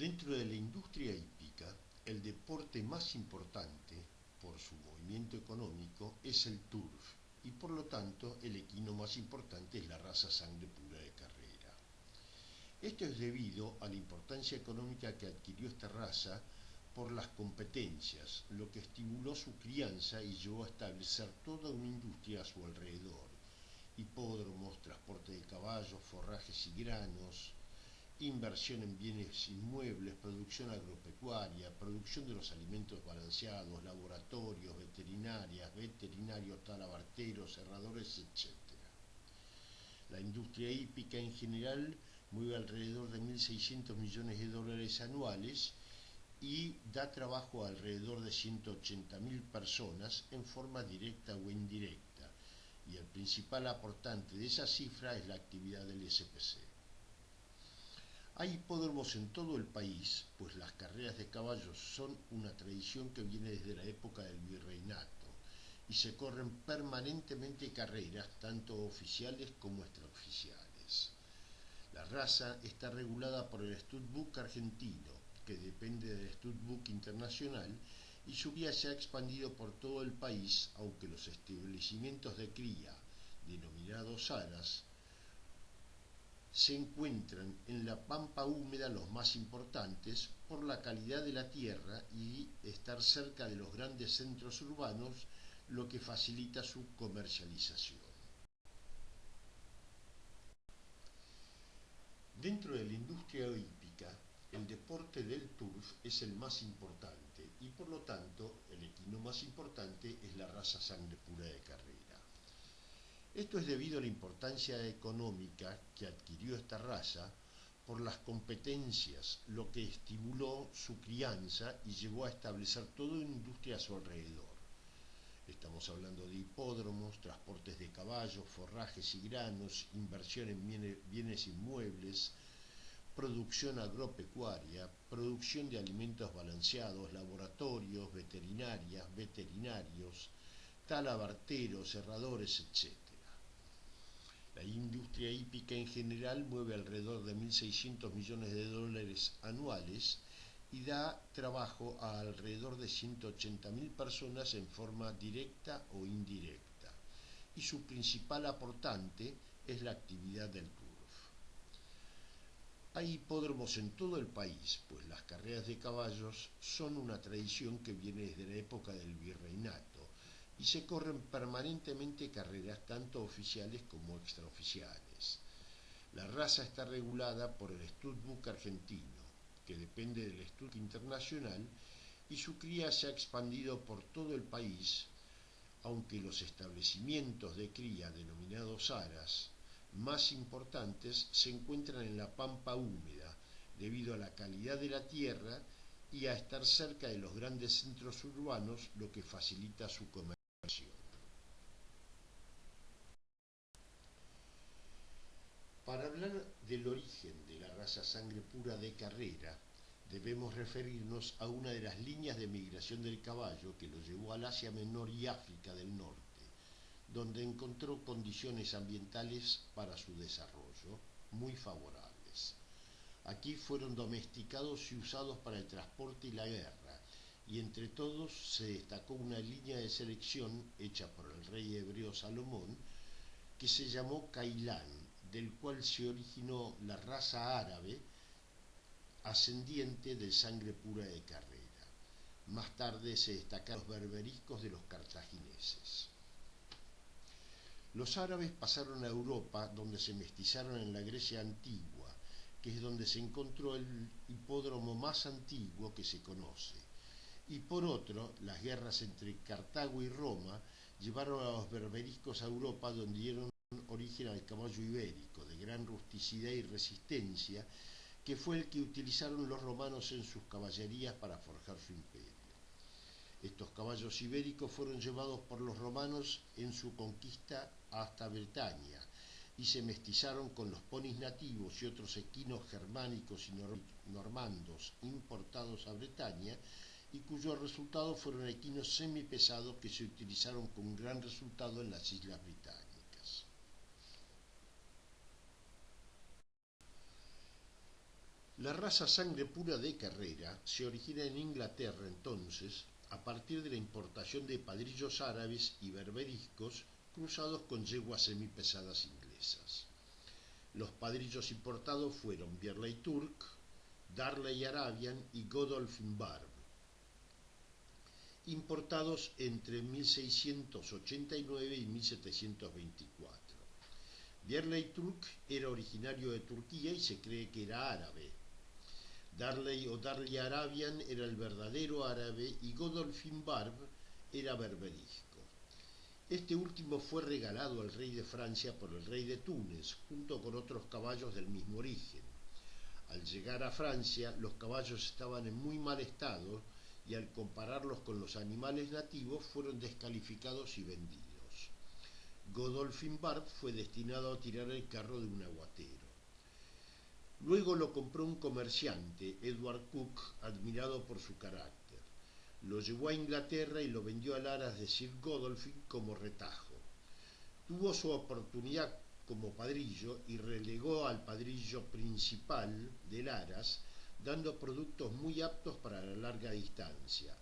Dentro de la industria hípica, el deporte más importante por su movimiento económico es el turf y por lo tanto el equino más importante es la raza sangre pura de carrera. Esto es debido a la importancia económica que adquirió esta raza por las competencias, lo que estimuló su crianza y llevó a establecer toda una industria a su alrededor: hipódromos, transporte de caballos, forrajes y granos, inversión en bienes inmuebles, producción agropecuaria, producción de los alimentos balanceados, laboratorios, veterinarios, talabarteros, cerradores, etc. La industria hípica en general mueve alrededor de 1.600 millones de dólares anuales y da trabajo a alrededor de 180.000 personas en forma directa o indirecta, y el principal aportante de esa cifra es la actividad del SPC. Hay hipódromos en todo el país, pues las carreras de caballos son una tradición que viene desde la época del virreinato y se corren permanentemente carreras, tanto oficiales como extraoficiales. La raza está regulada por el Stud-Book argentino, que depende del Stud-Book internacional, y su cría se ha expandido por todo el país, aunque los establecimientos de cría, denominados aras, se encuentran en la pampa húmeda los más importantes por la calidad de la tierra y estar cerca de los grandes centros urbanos, lo que facilita su comercialización. Dentro de la industria hípica, el deporte del turf es el más importante y por lo tanto el equino más importante es la raza sangre pura de carrera. Esto es debido a la importancia económica que adquirió esta raza por las competencias, lo que estimuló su crianza y llevó a establecer toda una industria a su alrededor. Estamos hablando de hipódromos, transportes de caballos, forrajes y granos, inversión en bienes inmuebles, producción agropecuaria, producción de alimentos balanceados, laboratorios, veterinarios, talabarteros, cerradores, etc. La industria hípica en general mueve alrededor de 1.600 millones de dólares anuales y da trabajo a alrededor de 180.000 personas en forma directa o indirecta, y su principal aportante es la actividad del turf. Hay hipódromos en todo el país, pues las carreras de caballos son una tradición que viene desde la época del virreinato, y se corren permanentemente carreras tanto oficiales como extraoficiales. La raza está regulada por el Stud-Book argentino, que depende del Stud-Book internacional, y su cría se ha expandido por todo el país, aunque los establecimientos de cría denominados aras más importantes se encuentran en la pampa húmeda, debido a la calidad de la tierra y a estar cerca de los grandes centros urbanos, lo que facilita su comercio. Para hablar del origen de la raza sangre pura de carrera, debemos referirnos a una de las líneas de migración del caballo que lo llevó al Asia Menor y África del Norte, donde encontró condiciones ambientales para su desarrollo muy favorables. Aquí fueron domesticados y usados para el transporte y la guerra, y entre todos se destacó una línea de selección hecha por el rey hebreo Salomón, que se llamó Cailán, del cual se originó la raza árabe ascendiente de sangre pura de carrera. Más tarde se destacaron los berberiscos de los cartagineses. Los árabes pasaron a Europa, donde se mestizaron en la Grecia antigua, que es donde se encontró el hipódromo más antiguo que se conoce. Y por otro, las guerras entre Cartago y Roma llevaron a los berberiscos a Europa, donde dieron origen al caballo ibérico, de gran rusticidad y resistencia, que fue el que utilizaron los romanos en sus caballerías para forjar su imperio. Estos caballos ibéricos fueron llevados por los romanos en su conquista hasta Bretaña y se mestizaron con los ponis nativos y otros equinos germánicos y normandos importados a Bretaña, y cuyos resultados fueron equinos semipesados que se utilizaron con gran resultado en las Islas Británicas. La raza sangre pura de Carrera se origina en Inglaterra entonces a partir de la importación de padrillos árabes y berberiscos cruzados con yeguas semipesadas inglesas. Los padrillos importados fueron Birley Turk, Darley Arabian y Godolphin Barb, importados entre 1689 y 1724. Birley Turk era originario de Turquía y se cree que era árabe. Darley o Darley Arabian era el verdadero árabe y Godolphin Barb era berberisco. Este último fue regalado al rey de Francia por el rey de Túnez, junto con otros caballos del mismo origen. Al llegar a Francia, los caballos estaban en muy mal estado y al compararlos con los animales nativos fueron descalificados y vendidos. Godolphin Barb fue destinado a tirar el carro de un aguatero. Luego lo compró un comerciante, Edward Cook, admirado por su carácter. Lo llevó a Inglaterra y lo vendió al aras de Sir Godolphin como retajo. Tuvo su oportunidad como padrillo y relegó al padrillo principal del aras, dando productos muy aptos para la larga distancia.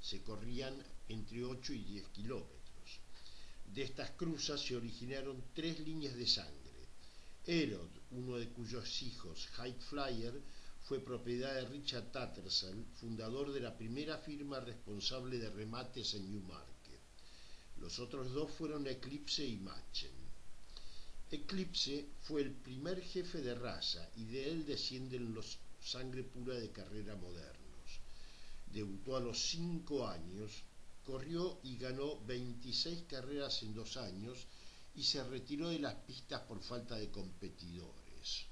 Se corrían entre 8 y 10 kilómetros. De estas cruzas se originaron 3 líneas de sangre. Herod, uno de cuyos hijos, Highflyer, fue propiedad de Richard Tattersall, fundador de la primera firma responsable de remates en Newmarket. Los otros dos fueron Eclipse y Machen. Eclipse fue el primer jefe de raza y de él descienden los sangre pura de Carrera modernos. Debutó a los 5 años, corrió y ganó 26 carreras en 2 años y se retiró de las pistas por falta de competidores.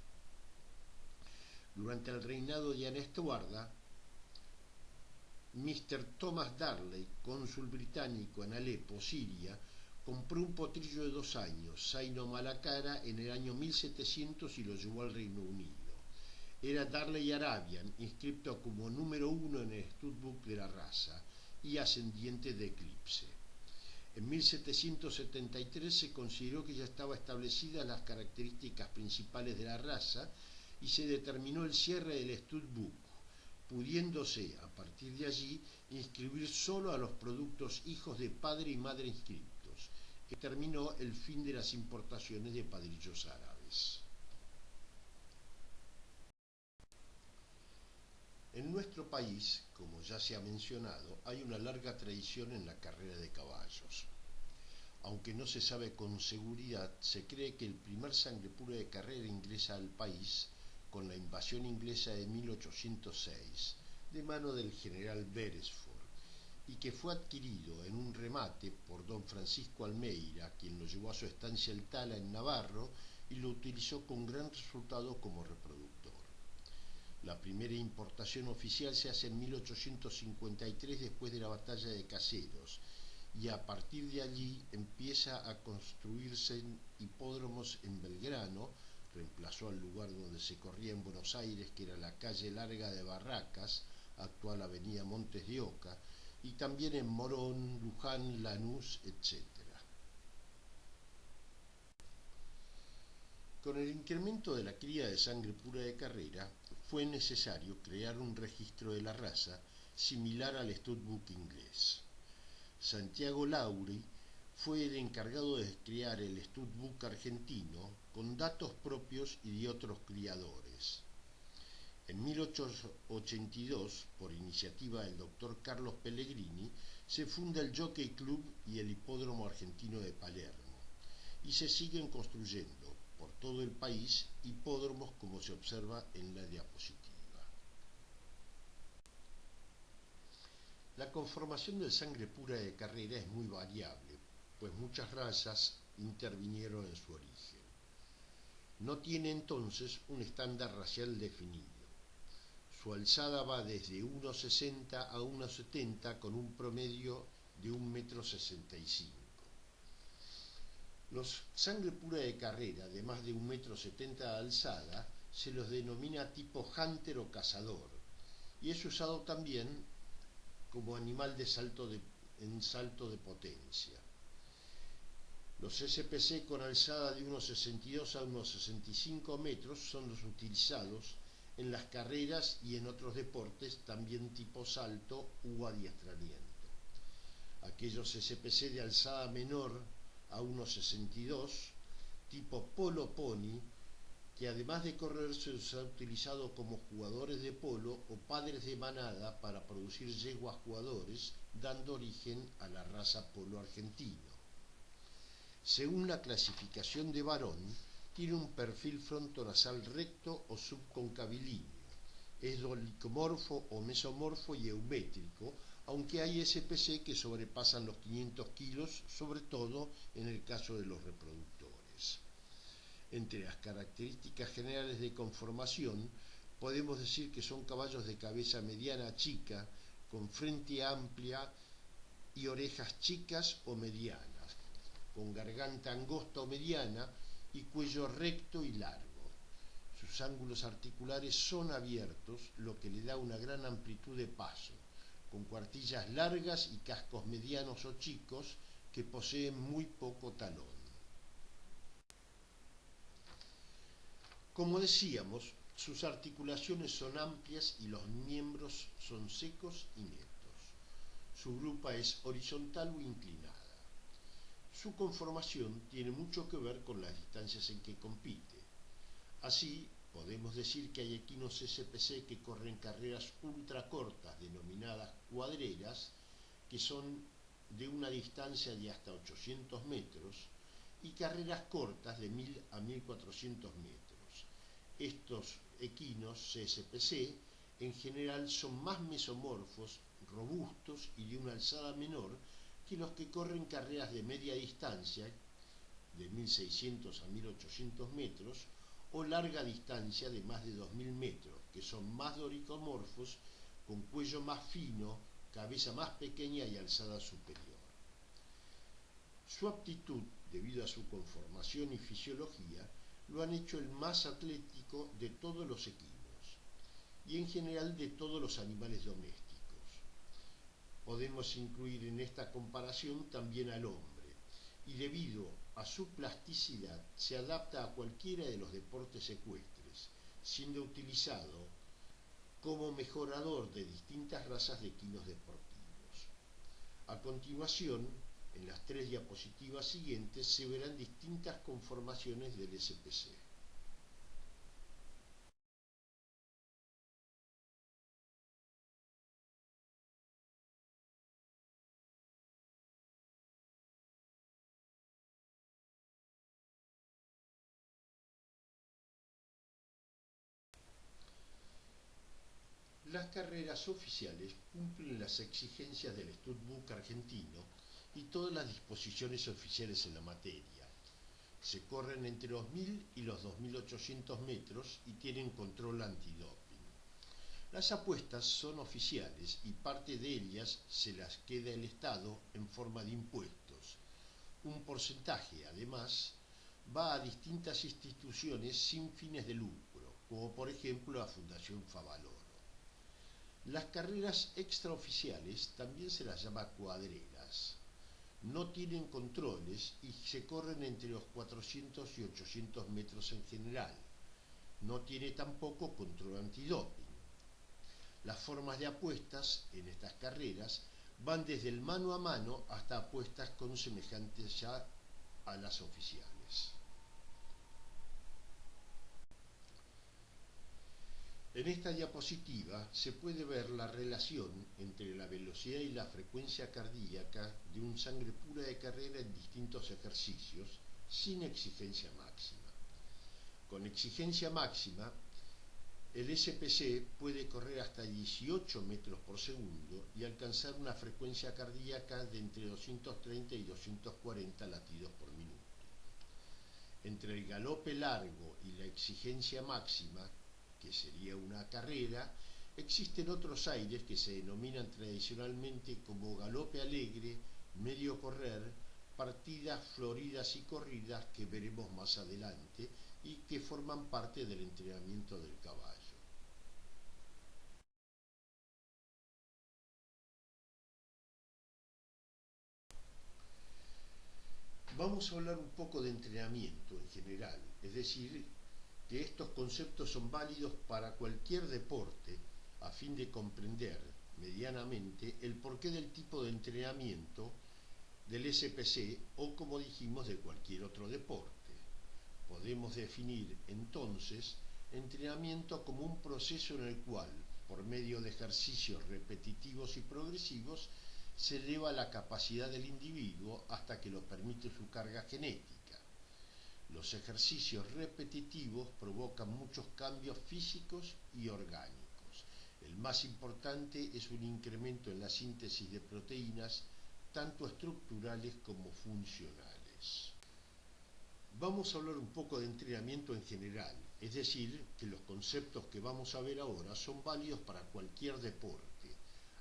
Durante el reinado de Ana Estuarda, Mr. Thomas Darley, cónsul británico en Alepo, Siria, compró un potrillo de 2 años, Zaino Malacara, en el año 1700 y lo llevó al Reino Unido. Era Darley Arabian, inscripto como número 1 en el Studbook de la raza y ascendiente de Eclipse. En 1773 se consideró que ya estaban establecidas las características principales de la raza y se determinó el cierre del Studbook, pudiéndose a partir de allí inscribir solo a los productos hijos de padre y madre inscriptos, que terminó el fin de las importaciones de padrillos árabes. En nuestro país, como ya se ha mencionado, hay una larga tradición en la carrera de caballos. Aunque no se sabe con seguridad, se cree que el primer sangre pura de carrera ingresa al país con la invasión inglesa de 1806, de mano del general Beresford, y que fue adquirido en un remate por don Francisco Almeida, quien lo llevó a su estancia El Tala en Navarro y lo utilizó con gran resultado como reproductor. La primera importación oficial se hace en 1853 después de la batalla de Caseros, y a partir de allí empieza a construirse hipódromos en Belgrano, reemplazó al lugar donde se corría en Buenos Aires, que era la calle larga de Barracas, actual avenida Montes de Oca, y también en Morón, Luján, Lanús, etc. Con el incremento de la cría de sangre pura de carrera, fue necesario crear un registro de la raza similar al Studbook inglés. Santiago Lawry fue el encargado de crear el Studbook argentino con datos propios y de otros criadores. En 1882, por iniciativa del doctor Carlos Pellegrini, se funda el Jockey Club y el Hipódromo Argentino de Palermo, y se siguen construyendo por todo el país hipódromos como se observa en la diapositiva. La conformación del sangre pura de carrera es muy variable, pues muchas razas intervinieron en su origen. No tiene entonces un estándar racial definido. Su alzada va desde 1,60 a 1,70 con un promedio de 1,65 m. Los sangre pura de carrera de más de 1,70 m de alzada se los denomina tipo hunter o cazador, y es usado también como animal en salto de potencia. Los SPC con alzada de 1,62 a 1,65 metros son los utilizados en las carreras y en otros deportes, también tipo salto u adiestramiento. Aquellos SPC de alzada menor a 1,62, tipo polo pony, que además de correr se ha utilizado como jugadores de polo o padres de manada para producir yeguas jugadores, dando origen a la raza polo argentino. Según la clasificación de varón, tiene un perfil frontonasal recto o subconcavilíneo, es dolicomorfo o mesomorfo y eumétrico, aunque hay SPC que sobrepasan los 500 kilos, sobre todo en el caso de los reproductores. Entre las características generales de conformación, podemos decir que son caballos de cabeza mediana a chica, con frente amplia y orejas chicas o medianas, con garganta angosta o mediana y cuello recto y largo. Sus ángulos articulares son abiertos, lo que le da una gran amplitud de paso, con cuartillas largas y cascos medianos o chicos que poseen muy poco talón. Como decíamos, sus articulaciones son amplias y los miembros son secos y netos. Su grupa es horizontal o inclinada. Su conformación tiene mucho que ver con las distancias en que compite. Así, podemos decir que hay equinos SPC que corren carreras ultracortas, denominadas cuadreras, que son de una distancia de hasta 800 metros, y carreras cortas de 1000 a 1400 metros. Estos equinos CSPC en general son más mesomorfos, robustos y de una alzada menor que los que corren carreras de media distancia, de 1600 a 1800 metros, o larga distancia de más de 2000 metros, que son más doricomorfos, con cuello más fino, cabeza más pequeña y alzada superior. Su aptitud, debido a su conformación y fisiología, lo han hecho el más atlético de todos los equinos y en general de todos los animales domésticos. Podemos incluir en esta comparación también al hombre, y debido a su plasticidad se adapta a cualquiera de los deportes ecuestres, siendo utilizado como mejorador de distintas razas de equinos deportivos. A continuación, en las 3 diapositivas siguientes se verán distintas conformaciones del SPC. Las carreras oficiales cumplen las exigencias del Studbook argentino y todas las disposiciones oficiales en la materia. Se corren entre los 1000 y los 2800 metros y tienen control antidoping. Las apuestas son oficiales y parte de ellas se las queda el Estado en forma de impuestos. Un porcentaje, además, va a distintas instituciones sin fines de lucro, como por ejemplo la Fundación Favaloro. Las carreras extraoficiales también se las llama cuadreras. No tienen controles y se corren entre los 400 y 800 metros en general. No tiene tampoco control antidoping. Las formas de apuestas en estas carreras van desde el mano a mano hasta apuestas con semejantes ya a las oficiales. En esta diapositiva se puede ver la relación entre la velocidad y la frecuencia cardíaca de un sangre pura de carrera en distintos ejercicios sin exigencia máxima. Con exigencia máxima, el SPC puede correr hasta 18 metros por segundo y alcanzar una frecuencia cardíaca de entre 230 y 240 latidos por minuto. Entre el galope largo y la exigencia máxima, que sería una carrera, existen otros aires que se denominan tradicionalmente como galope alegre, medio correr, partidas floridas y corridas que veremos más adelante y que forman parte del entrenamiento del caballo. Vamos a hablar un poco de entrenamiento en general, es decir, que estos conceptos son válidos para cualquier deporte a fin de comprender medianamente el porqué del tipo de entrenamiento del SPC o, como dijimos, de cualquier otro deporte. Podemos definir entonces entrenamiento como un proceso en el cual, por medio de ejercicios repetitivos y progresivos, se eleva la capacidad del individuo hasta que lo permite su carga genética. Los ejercicios repetitivos provocan muchos cambios físicos y orgánicos. El más importante es un incremento en la síntesis de proteínas, tanto estructurales como funcionales. Vamos a hablar un poco de entrenamiento en general, es decir, que los conceptos que vamos a ver ahora son válidos para cualquier deporte,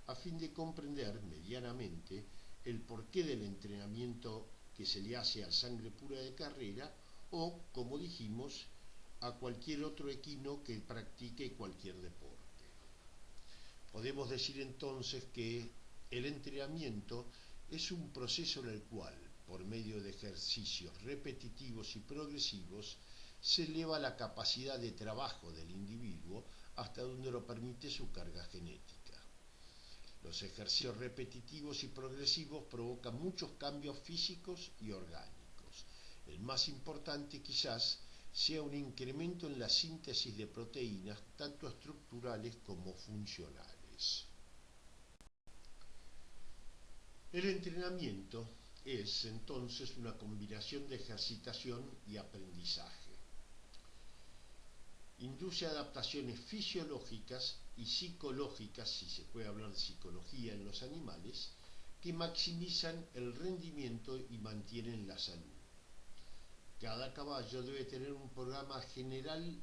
a fin de comprender medianamente el porqué del entrenamiento que se le hace a sangre pura de carrera o, como dijimos, a cualquier otro equino que practique cualquier deporte. Podemos decir entonces que el entrenamiento es un proceso en el cual, por medio de ejercicios repetitivos y progresivos, se eleva la capacidad de trabajo del individuo hasta donde lo permite su carga genética. Los ejercicios repetitivos y progresivos provocan muchos cambios físicos y orgánicos. El más importante quizás sea un incremento en la síntesis de proteínas, tanto estructurales como funcionales. El entrenamiento es entonces una combinación de ejercitación y aprendizaje. Induce adaptaciones fisiológicas y psicológicas, si se puede hablar de psicología en los animales, que maximizan el rendimiento y mantienen la salud. Cada caballo debe tener un programa general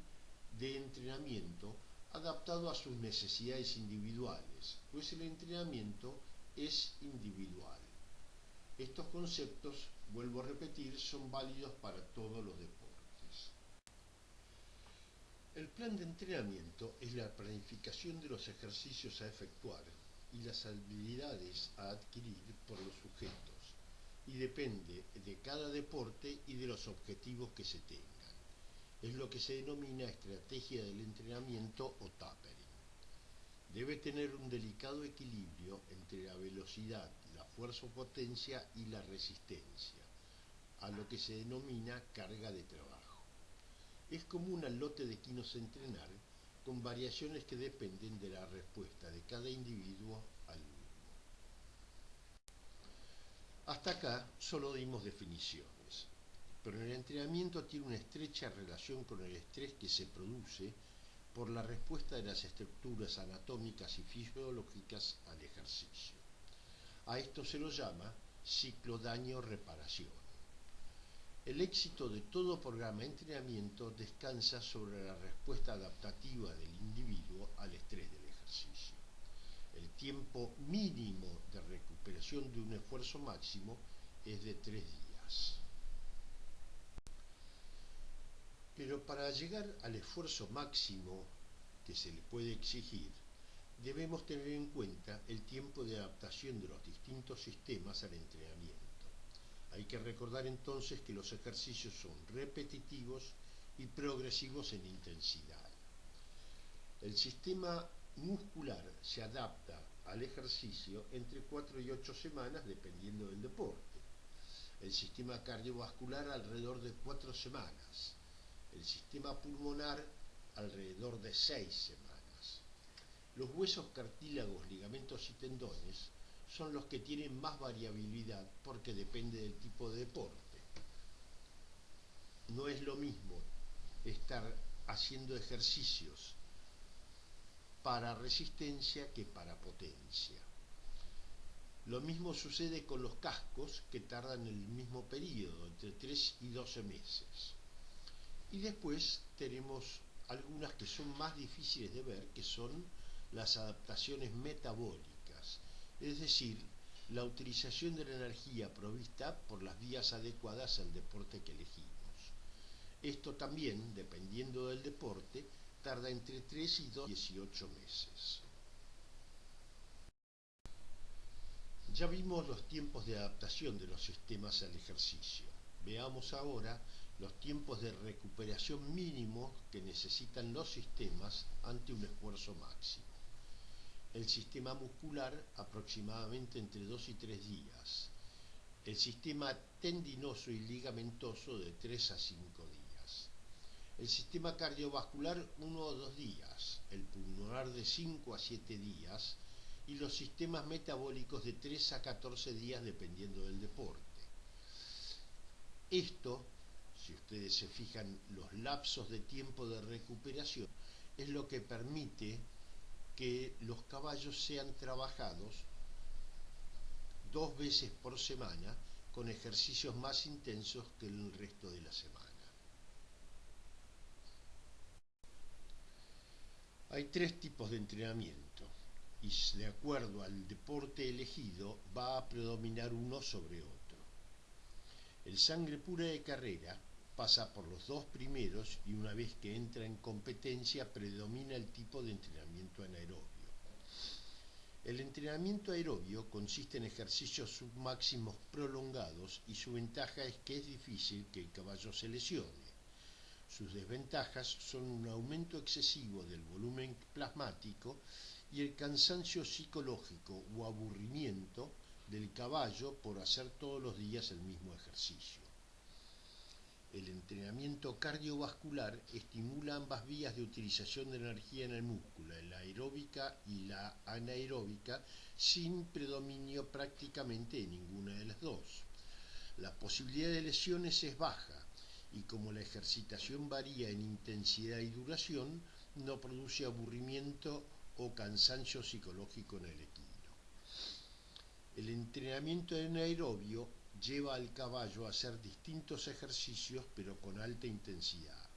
de entrenamiento adaptado a sus necesidades individuales, pues el entrenamiento es individual. Estos conceptos, vuelvo a repetir, son válidos para todos los deportes. El plan de entrenamiento es la planificación de los ejercicios a efectuar y las habilidades a adquirir por los sujetos, y depende de cada deporte y de los objetivos que se tengan. Es lo que se denomina estrategia del entrenamiento o tapering. Debe tener un delicado equilibrio entre la velocidad, la fuerza o potencia y la resistencia, a lo que se denomina carga de trabajo. Es común al lote de equinos entrenar, con variaciones que dependen de la respuesta de cada individuo al mismo. Hasta acá solo dimos definiciones, pero el entrenamiento tiene una estrecha relación con el estrés que se produce por la respuesta de las estructuras anatómicas y fisiológicas al ejercicio. A esto se lo llama ciclo daño-reparación. El éxito de todo programa de entrenamiento descansa sobre la respuesta adaptativa del individuo al estrés del ejercicio. El tiempo mínimo de recuperación de un esfuerzo máximo es de 3 días. Pero para llegar al esfuerzo máximo que se le puede exigir, debemos tener en cuenta el tiempo de adaptación de los distintos sistemas al entrenamiento. Hay que recordar entonces que los ejercicios son repetitivos y progresivos en intensidad. El sistema muscular se adapta al ejercicio entre 4 y 8 semanas dependiendo del deporte. El sistema cardiovascular alrededor de 4 semanas. El sistema pulmonar alrededor de 6 semanas. Los huesos, cartílagos, ligamentos y tendones son los que tienen más variabilidad porque depende del tipo de deporte. No es lo mismo estar haciendo ejercicios para resistencia que para potencia. Lo mismo sucede con los cascos, que tardan el mismo periodo, entre 3 y 12 meses. Y después tenemos algunas que son más difíciles de ver, que son las adaptaciones metabólicas, es decir, la utilización de la energía provista por las vías adecuadas al deporte que elegimos. Esto también, dependiendo del deporte, tarda entre 3 y 18 meses. Ya vimos los tiempos de adaptación de los sistemas al ejercicio. Veamos ahora los tiempos de recuperación mínimos que necesitan los sistemas ante un esfuerzo máximo. El sistema muscular aproximadamente entre 2 y 3 días. El sistema tendinoso y ligamentoso de 3 a 5 días. El sistema cardiovascular 1 o 2 días. El pulmonar de 5 a 7 días. Y los sistemas metabólicos de 3 a 14 días dependiendo del deporte. Esto, si ustedes se fijan, los lapsos de tiempo de recuperación es lo que permite que los caballos sean trabajados 2 veces por semana con ejercicios más intensos que el resto de la semana. Hay 3 tipos de entrenamiento y de acuerdo al deporte elegido va a predominar uno sobre otro. El sangre pura de carrera pasa por los 2 primeros y una vez que entra en competencia predomina el tipo de entrenamiento anaerobio. El entrenamiento aerobio consiste en ejercicios submáximos prolongados y su ventaja es que es difícil que el caballo se lesione. Sus desventajas son un aumento excesivo del volumen plasmático y el cansancio psicológico o aburrimiento del caballo por hacer todos los días el mismo ejercicio. El entrenamiento cardiovascular estimula ambas vías de utilización de energía en el músculo, la aeróbica y la anaeróbica, sin predominio prácticamente de ninguna de las dos. La posibilidad de lesiones es baja y como la ejercitación varía en intensidad y duración, no produce aburrimiento o cansancio psicológico en el equino. El entrenamiento anaerobio lleva al caballo a hacer distintos ejercicios pero con alta intensidad.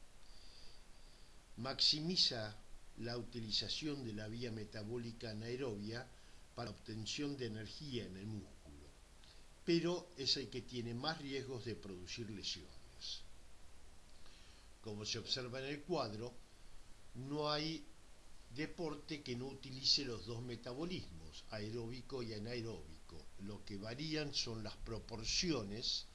Maximiza la utilización de la vía metabólica anaerobia para la obtención de energía en el músculo, pero es el que tiene más riesgos de producir lesiones. Como se observa en el cuadro, no hay deporte que no utilice los 2 metabolismos, aeróbico y anaeróbico. Lo que varían son las proporciones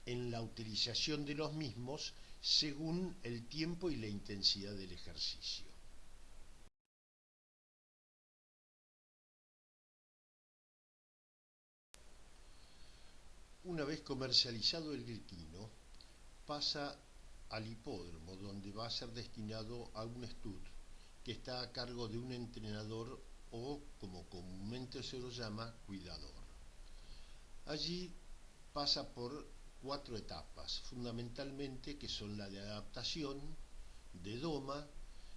en la utilización de los mismos según el tiempo y la intensidad del ejercicio. Una vez comercializado el equino, pasa al hipódromo donde va a ser destinado a un stud que está a cargo de un entrenador o, como comúnmente se lo llama, cuidador. Allí pasa por 4 etapas, fundamentalmente que son la de adaptación, de doma,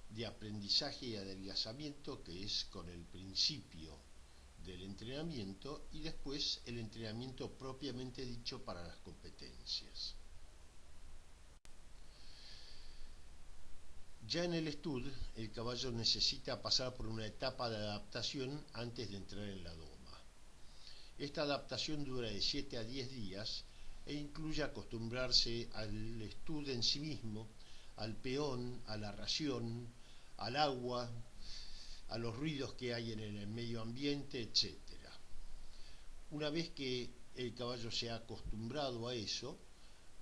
de aprendizaje y adelgazamiento, que es con el principio del entrenamiento, y después el entrenamiento propiamente dicho para las competencias. Ya en el stud, el caballo necesita pasar por una etapa de adaptación antes de entrar en la doma. Esta adaptación dura de 7 a 10 días e incluye acostumbrarse al stud en sí mismo, al peón, a la ración, al agua, a los ruidos que hay en el medio ambiente, etc. Una vez que el caballo se ha acostumbrado a eso,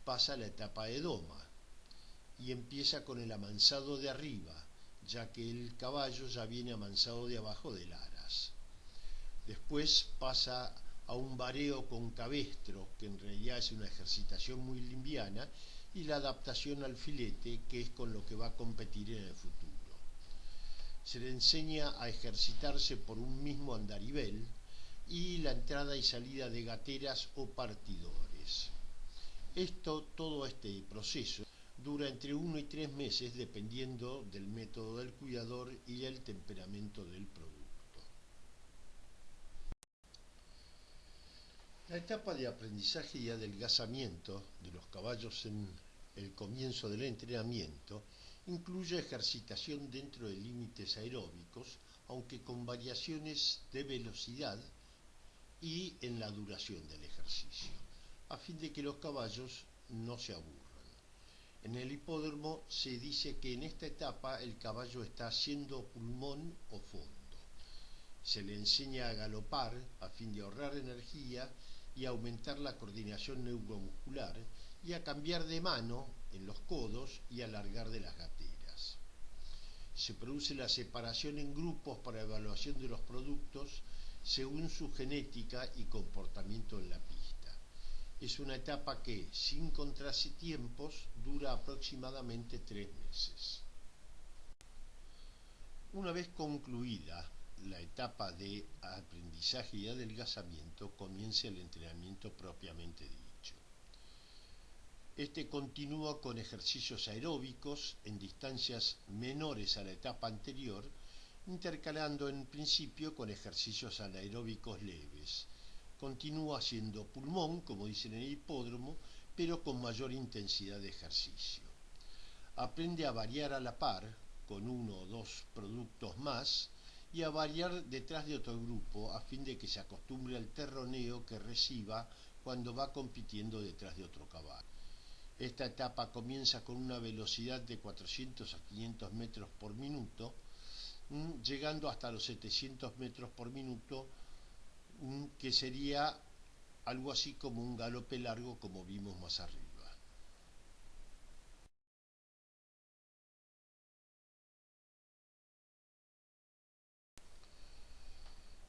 pasa a la etapa de doma y empieza con el amansado de arriba, ya que el caballo ya viene amansado de abajo del aras. Después pasa a un vareo con cabestro, que en realidad es una ejercitación muy liviana, y la adaptación al filete, que es con lo que va a competir en el futuro. Se le enseña a ejercitarse por un mismo andarivel y la entrada y salida de gateras o partidores. Todo este proceso dura entre 1 y 3 meses dependiendo del método del cuidador y el temperamento del producto. La etapa de aprendizaje y adelgazamiento de los caballos en el comienzo del entrenamiento incluye ejercitación dentro de límites aeróbicos, aunque con variaciones de velocidad y en la duración del ejercicio, a fin de que los caballos no se aburran. En el hipódromo se dice que en esta etapa el caballo está haciendo pulmón o fondo. Se le enseña a galopar a fin de ahorrar energía y aumentar la coordinación neuromuscular y a cambiar de mano en los codos y alargar de las gateras. Se produce la separación en grupos para evaluación de los productos según su genética y comportamiento en la pista. Es una etapa que, sin contratiempos, dura aproximadamente 3 meses. Una vez concluida la etapa de aprendizaje y adelgazamiento, comienza el entrenamiento propiamente dicho. Este continúa con ejercicios aeróbicos en distancias menores a la etapa anterior, intercalando en principio con ejercicios anaeróbicos leves. Continúa haciendo pulmón, como dicen en el hipódromo, pero con mayor intensidad de ejercicio. Aprende a variar a la par, con uno o dos productos más, y a variar detrás de otro grupo a fin de que se acostumbre al terroneo que reciba cuando va compitiendo detrás de otro caballo. Esta etapa comienza con una velocidad de 400 a 500 metros por minuto, llegando hasta los 700 metros por minuto, que sería algo así como un galope largo como vimos más arriba.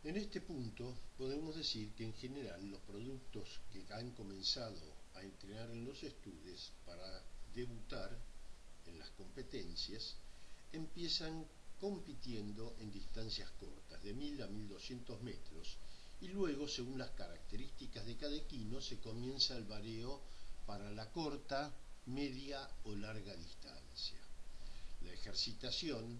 En este punto podemos decir que en general los productos que han comenzado a entrenar en los estudios para debutar en las competencias empiezan compitiendo en distancias cortas, de 1000 a 1200 metros, y luego, según las características de cada equino, se comienza el vareo para la corta, media o larga distancia. La ejercitación,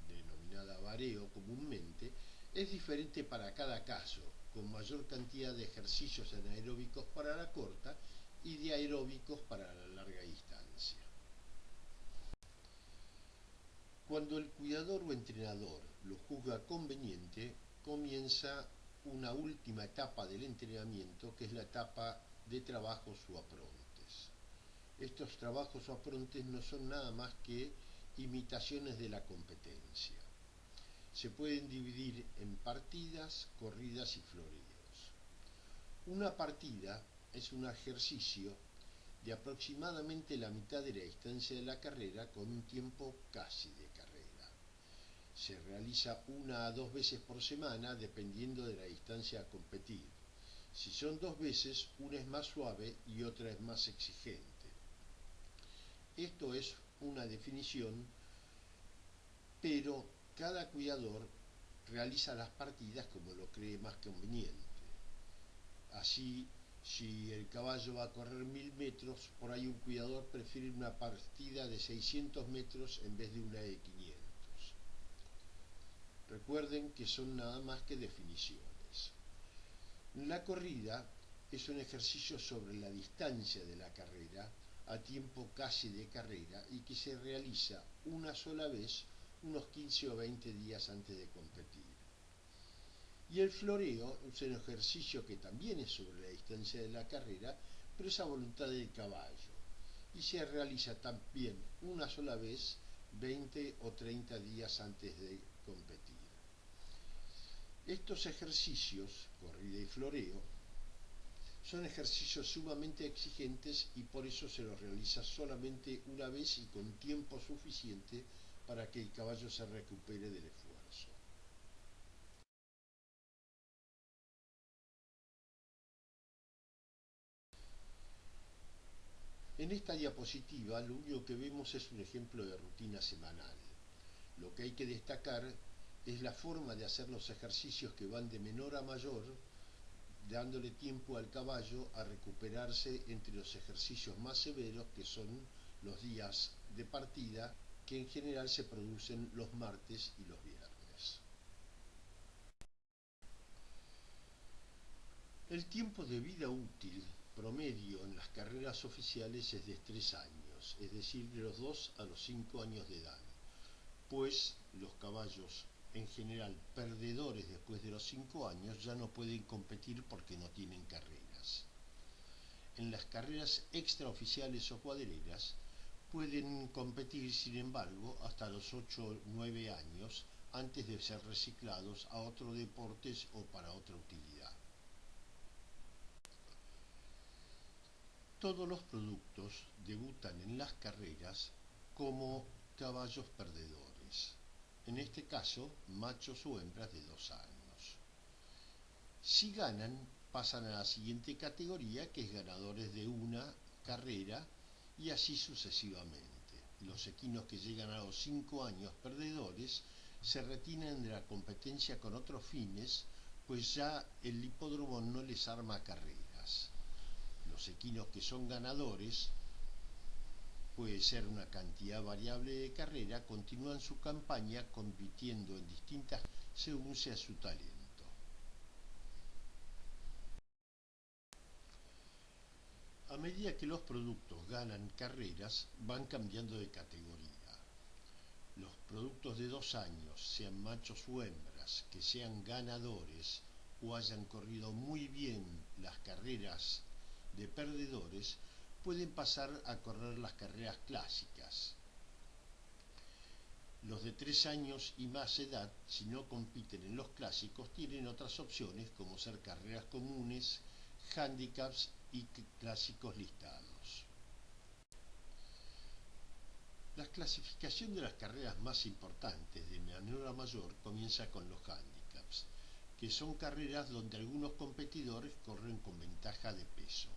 denominada vareo comúnmente, es diferente para cada caso, con mayor cantidad de ejercicios anaeróbicos para la corta y de aeróbicos para la larga distancia. Cuando el cuidador o entrenador lo juzga conveniente, comienza una última etapa del entrenamiento, que es la etapa de trabajos o aprontes. Estos trabajos o aprontes no son nada más que imitaciones de la competencia. Se pueden dividir en partidas, corridas y floreos. Una partida es un ejercicio de aproximadamente la mitad de la distancia de la carrera con un tiempo casi de carrera. Se realiza 1 a 2 veces por semana dependiendo de la distancia a competir. Si son 2 veces, una es más suave y otra es más exigente. Esto es una definición, pero cada cuidador realiza las partidas como lo cree más conveniente. Así, si el caballo va a correr 1000 metros, por ahí un cuidador prefiere una partida de 600 metros en vez de una de 500. Recuerden que son nada más que definiciones. La corrida es un ejercicio sobre la distancia de la carrera a tiempo casi de carrera y que se realiza una sola vez unos 15 o 20 días antes de competir. Y el floreo es un ejercicio que también es sobre la distancia de la carrera, pero es a voluntad del caballo, y se realiza también una sola vez 20 o 30 días antes de competir. Estos ejercicios, corrida y floreo, son ejercicios sumamente exigentes y por eso se los realiza solamente una vez y con tiempo suficiente para que el caballo se recupere del esfuerzo. En esta diapositiva lo único que vemos es un ejemplo de rutina semanal. Lo que hay que destacar es la forma de hacer los ejercicios que van de menor a mayor, dándole tiempo al caballo a recuperarse entre los ejercicios más severos, que son los días de partida, que en general se producen los martes y los viernes. El tiempo de vida útil promedio en las carreras oficiales es de 3 años, es decir, de los 2 a los 5 años de edad, pues los caballos en general perdedores después de los 5 años ya no pueden competir porque no tienen carreras. En las carreras extraoficiales o cuadreras pueden competir, sin embargo, hasta los 8 o 9 años antes de ser reciclados a otros deportes o para otra utilidad. Todos los productos debutan en las carreras como caballos perdedores, en este caso machos o hembras de 2 años. Si ganan, pasan a la siguiente categoría, que es ganadores de una carrera, y así sucesivamente. Los equinos que llegan a los 5 años perdedores se retiran de la competencia con otros fines, pues ya el hipódromo no les arma carreras. Los equinos que son ganadores, puede ser una cantidad variable de carrera, continúan su campaña compitiendo en distintas según sea su talento. A medida que los productos ganan carreras, van cambiando de categoría. Los productos de 2 años, sean machos o hembras, que sean ganadores o hayan corrido muy bien las carreras de perdedores, pueden pasar a correr las carreras clásicas. Los de 3 años y más edad, si no compiten en los clásicos, tienen otras opciones como ser carreras comunes, handicaps y clásicos listados. La clasificación de las carreras más importantes de menor a mayor comienza con los handicaps, que son carreras donde algunos competidores corren con ventaja de peso.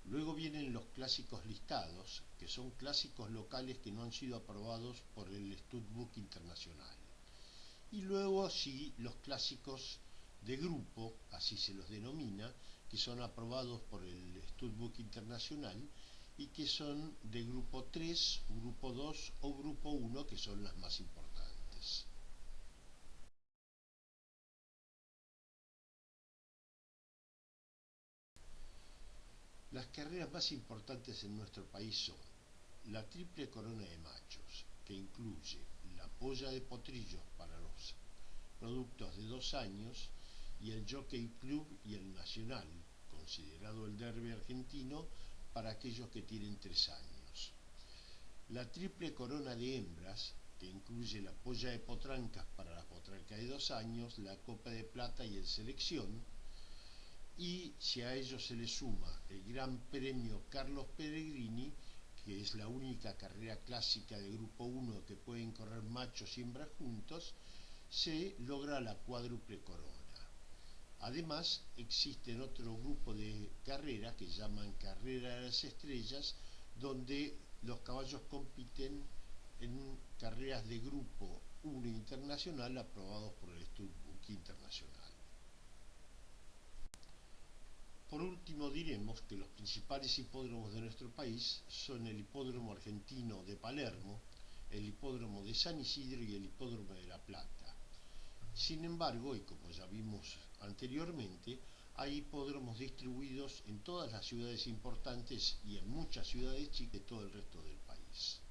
Luego vienen los clásicos listados, que son clásicos locales que no han sido aprobados por el Studbook Internacional. Y luego sí los clásicos de grupo, así se los denomina, que son aprobados por el Studbook Internacional y que son de grupo 3, grupo 2 o grupo 1, que son las más importantes. Las carreras más importantes en nuestro país son la Triple Corona de Machos, que incluye la polla de potrillos para los productos de 2 años y el Jockey Club y el Nacional, considerado el derbi argentino para aquellos que tienen 3 años. La Triple Corona de Hembras, que incluye la polla de potrancas para la potranca de 2 años, la Copa de Plata y el Selección, y si a ello se le suma el Gran Premio Carlos Pellegrini, que es la única carrera clásica de Grupo 1 que pueden correr machos y hembras juntos, se logra la cuádruple corona. Además, existen otro grupo de carreras que llaman Carrera de las Estrellas, donde los caballos compiten en carreras de Grupo 1 internacional aprobados por el Studbook Internacional. Por último, diremos que los principales hipódromos de nuestro país son el Hipódromo Argentino de Palermo, el Hipódromo de San Isidro y el Hipódromo de La Plata. Sin embargo, y como ya vimos anteriormente, hay hipódromos distribuidos en todas las ciudades importantes y en muchas ciudades chicas de todo el resto del país.